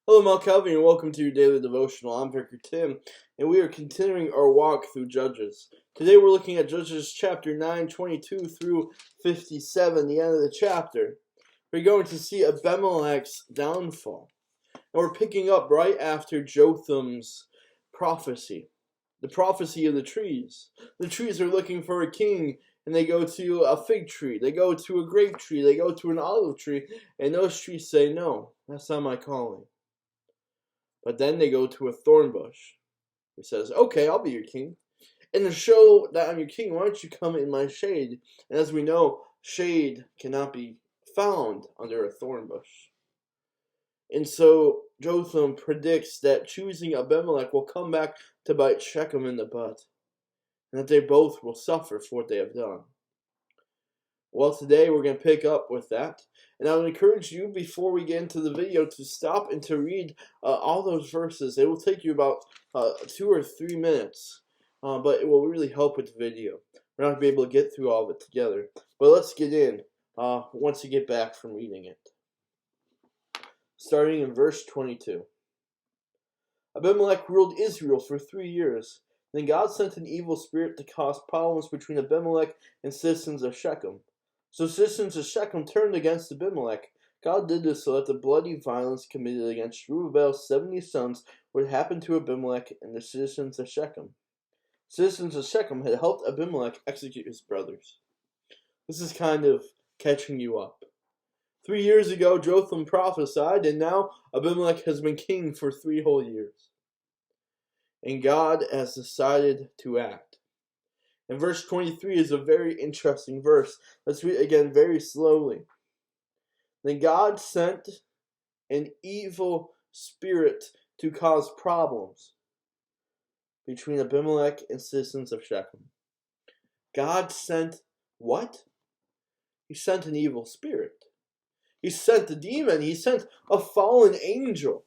Hello, Mount Calvary, and welcome to your daily devotional. I'm Vicar Tim, and we are continuing our walk through Judges. Today we're looking at Judges chapter 9, 22 through 57, the end of the chapter. We're going to see Abimelech's downfall. And we're picking up right after Jotham's prophecy. The prophecy of the trees. The trees are looking for a king, and they go to a fig tree, they go to a grape tree, they go to an olive tree, and those trees say, "No, that's not my calling." But then they go to a thorn bush. He says, "Okay, I'll be your king. And to show that I'm your king, why don't you come in my shade?" And as we know, shade cannot be found under a thorn bush. And so Jotham predicts that choosing Abimelech will come back to bite Shechem in the butt, and that they both will suffer for what they have done. Well, today we're going to pick up with that. And I would encourage you, before we get into the video, to stop and to read all those verses. It will take you about 2 or 3 minutes, but it will really help with the video. We're not going to be able to get through all of it together. But let's get in once you get back from reading it. Starting in verse 22. Abimelech ruled Israel for 3 years. Then God sent an evil spirit to cause problems between Abimelech and citizens of Shechem. So citizens of Shechem turned against Abimelech. God did this so that the bloody violence committed against Jerubbaal's 70 sons would happen to Abimelech and the citizens of Shechem. Citizens of Shechem had helped Abimelech execute his brothers. This is kind of catching you up. 3 years ago, Jotham prophesied, and now Abimelech has been king for 3 whole years. And God has decided to act. And verse 23 is a very interesting verse. Let's read it again very slowly. Then God sent an evil spirit to cause problems between Abimelech and citizens of Shechem. God sent what? He sent an evil spirit. He sent a demon. He sent a fallen angel.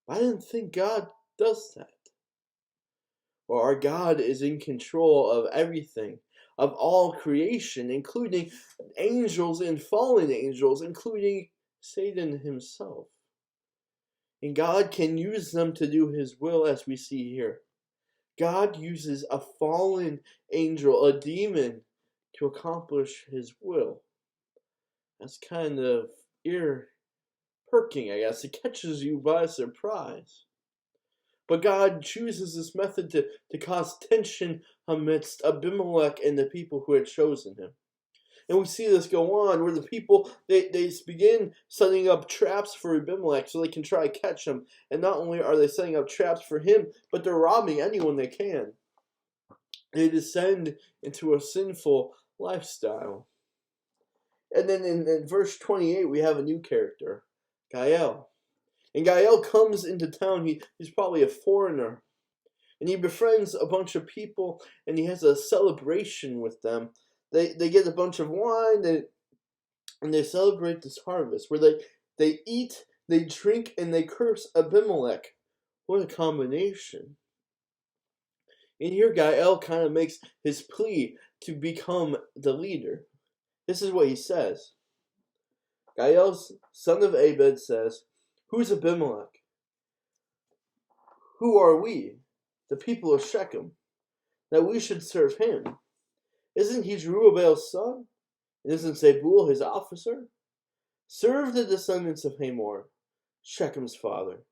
I didn't think God does that. Well, our God is in control of everything, of all creation, including angels and fallen angels, including Satan himself. And God can use them to do his will, as we see here. God uses a fallen angel, a demon, to accomplish his will. That's kind of ear-perking, I guess. It catches you by surprise. But God chooses this method to cause tension amidst Abimelech and the people who had chosen him. And we see this go on where the people, they begin setting up traps for Abimelech so they can try to catch him. And not only are they setting up traps for him, but they're robbing anyone they can. They descend into a sinful lifestyle. And then in verse 28, we have a new character, Gael. And Gael comes into town. He's probably a foreigner. And he befriends a bunch of people, and he has a celebration with them. They get a bunch of wine, and they celebrate this harvest, where they eat, they drink, and they curse Abimelech. What a combination. And here Gael kind of makes his plea to become the leader. This is what he says. Gael, son of Abed, says, "Who's Abimelech? Who are we, the people of Shechem, that we should serve him? Isn't he Jerubbaal's son? And isn't Zebul his officer? Serve the descendants of Hamor, Shechem's father.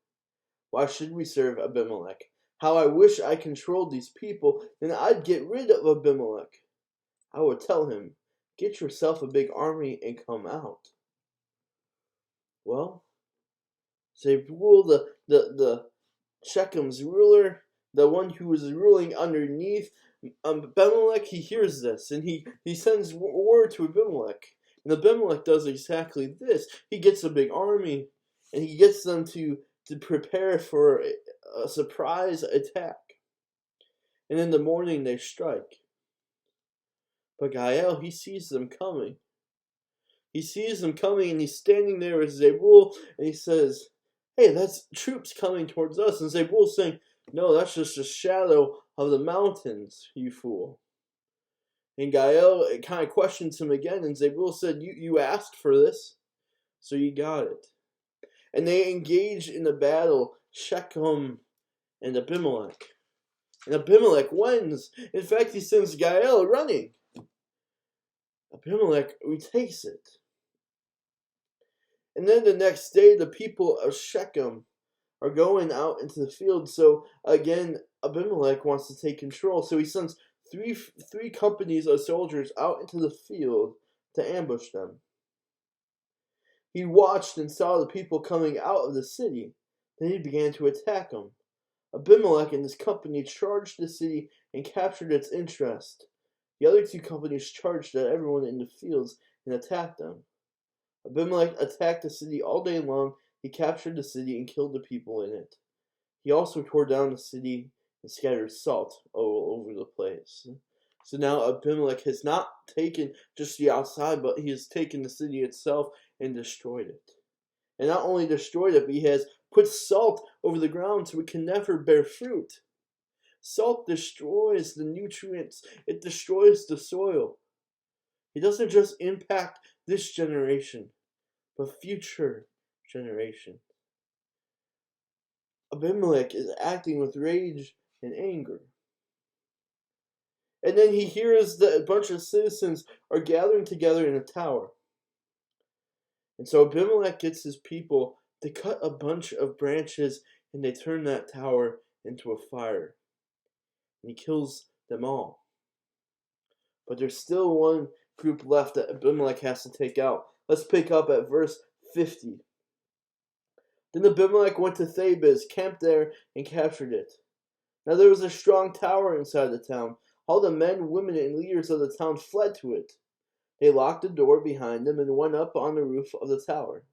Why should we serve Abimelech? How I wish I controlled these people, then I'd get rid of Abimelech. I would tell him, get yourself a big army and come out." Well, Zebul, the Shechem's ruler, the one who was ruling underneath Abimelech, he hears this, and he sends word to Abimelech. And Abimelech does exactly this. He gets a big army, and he gets them to prepare for a surprise attack. And in the morning they strike. But Gael, he sees them coming. He sees them coming, and he's standing there with Zebul, and he says, "Hey, that's troops coming towards us." And Zebul's saying, "No, that's just a shadow of the mountains, you fool." And Gael kind of questions him again, and Zebul said, you asked for this, so you got it. And they engage in a battle, Shechem and Abimelech. And Abimelech wins. In fact, he sends Gael running. Abimelech retakes it. And then the next day, the people of Shechem are going out into the field. So again, Abimelech wants to take control. So he sends three companies of soldiers out into the field to ambush them. He watched and saw the people coming out of the city. Then he began to attack them. Abimelech and his company charged the city and captured its interest. The other two companies charged at everyone in the fields and attacked them. Abimelech attacked the city all day long. He captured the city and killed the people in it. He also tore down the city and scattered salt all over the place. So now Abimelech has not taken just the outside, but he has taken the city itself and destroyed it. And not only destroyed it, but he has put salt over the ground so it can never bear fruit. Salt destroys the nutrients. It destroys the soil. It doesn't just impact this generation, but future generations. Abimelech is acting with rage and anger. And then he hears that a bunch of citizens are gathering together in a tower. And so Abimelech gets his people to cut a bunch of branches and they turn that tower into a fire. And he kills them all. But there's still one group left that Abimelech has to take out. Let's pick up at verse 50. Then Abimelech went to Thebez, camped there, and captured it. Now there was a strong tower inside the town. All the men, women, and leaders of the town fled to it. They locked the door behind them and went up on the roof of the tower.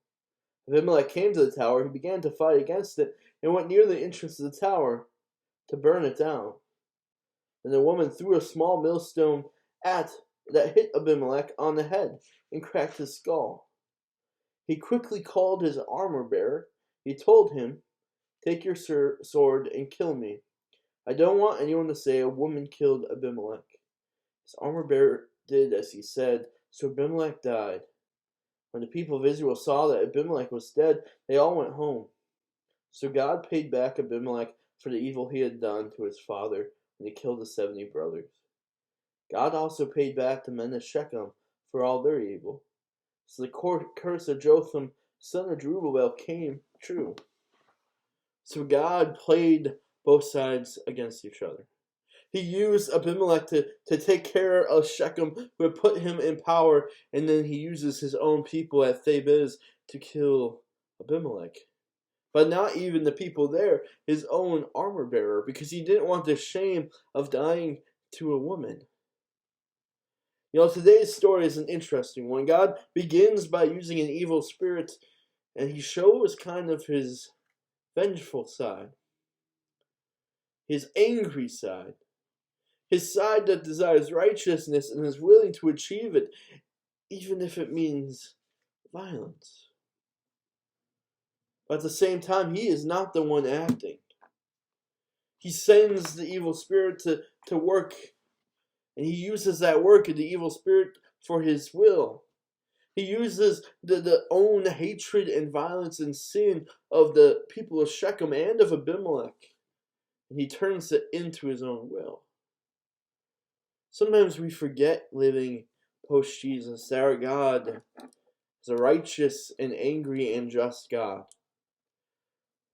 Abimelech came to the tower. He began to fight against it and went near the entrance of the tower to burn it down. And the woman threw a small millstone that hit Abimelech on the head and cracked his skull. He quickly called his armor-bearer. He told him, "Take your sword and kill me. I don't want anyone to say a woman killed Abimelech." His armor-bearer did as he said, so Abimelech died. When the people of Israel saw that Abimelech was dead, they all went home. So God paid back Abimelech for the evil he had done to his father when he killed his 70 brothers. God also paid back the men of Shechem for all their evil. So the curse of Jotham, son of Jerubbaal, came true. So God played both sides against each other. He used Abimelech to take care of Shechem, who had put him in power, and then he uses his own people at Thebez to kill Abimelech. But not even the people there, his own armor-bearer, because he didn't want the shame of dying to a woman. You know, today's story is an interesting one. God begins by using an evil spirit, and he shows kind of his vengeful side, his angry side, his side that desires righteousness and is willing to achieve it, even if it means violence. But at the same time, he is not the one acting. He sends the evil spirit to work, and he uses that work of the evil spirit for his will. He uses the own hatred and violence and sin of the people of Shechem and of Abimelech, and he turns it into his own will. Sometimes we forget, living post-Jesus, that our God is a righteous and angry and just God.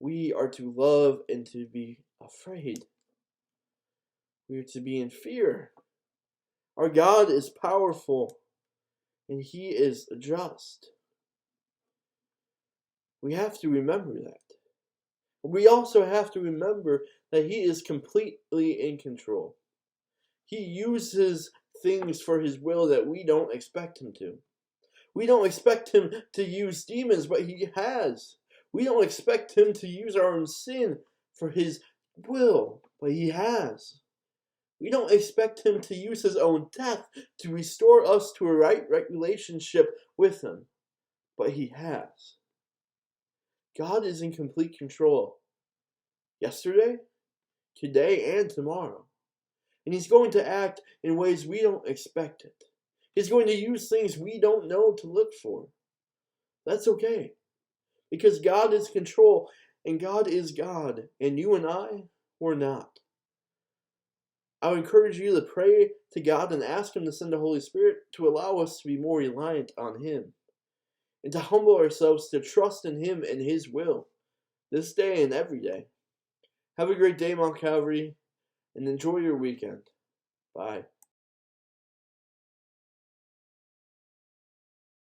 We are to love and to be afraid. We are to be in fear. Our God is powerful and he is just. We have to remember that. We also have to remember that he is completely in control. He uses things for his will that we don't expect him to. We don't expect him to use demons, but he has. We don't expect him to use our own sin for his will, but he has. We don't expect him to use his own death to restore us to a right relationship with him, but he has. God is in complete control. Yesterday, today, and tomorrow. And he's going to act in ways we don't expect it. He's going to use things we don't know to look for. That's okay. because God is in control, and God is God, and you and I, we're not. I would encourage you to pray to God and ask Him to send the Holy Spirit to allow us to be more reliant on Him, and to humble ourselves to trust in Him and His will, this day and every day. Have a great day, Mount Calvary, and enjoy your weekend. Bye.